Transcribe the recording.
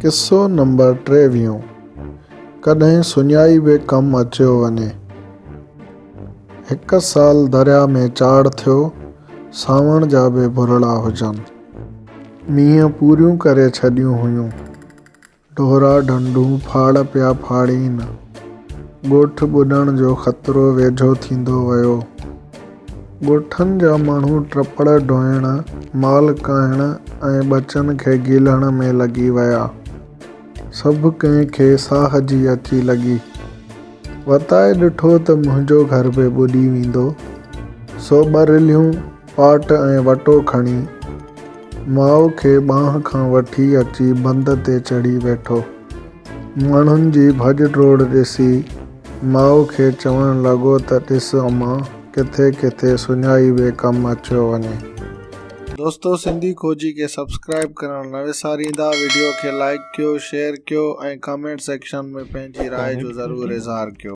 किस्सो number 23। कॾहिं सुञाई बि कमु अचियो वञे। हिकु साल दरिया में चाढ़ थियो, सावण जा बि भुरड़ा हुजनि। मींहं पूरियूं करे छॾियूं हुयूं, ढोरा ढंढूं फाड़ पिया फाड़ीनि। ॻोठ ॿुॾण जो ख़तरो वेझो थींदो वियो। ॻोठनि जा माण्हू ट्रपड़ ढोइण, माल काइण ऐं ॿचनि खे ॻीलण में लॻी विया। सभु कंहिंखे साह जी अची लॻी। वताए ॾिठो त मुंहिंजो घर बि ॿुॾी वेंदो, सो ॿरिलियूं पाट ऐं वटो खणी माउ खे ॿांह खां वठी अची बंध ते चढ़ी वेठो। माण्हुनि जी भॼ डोड़ ॾिसी माउ खे चवणु लॻो त ॾिस अम्मा, किथे किथे सुञाई बि कमु अचियो वञे। दोस्तो, सिंधी खोजी खे सब्सक्राइब करणु न विसारींदा। वीडियो खे लाइक कयो, शेयर कयो ऐं कमेंट सेक्शन में पंहिंजी राय जो ज़रूरु इज़हार कयो।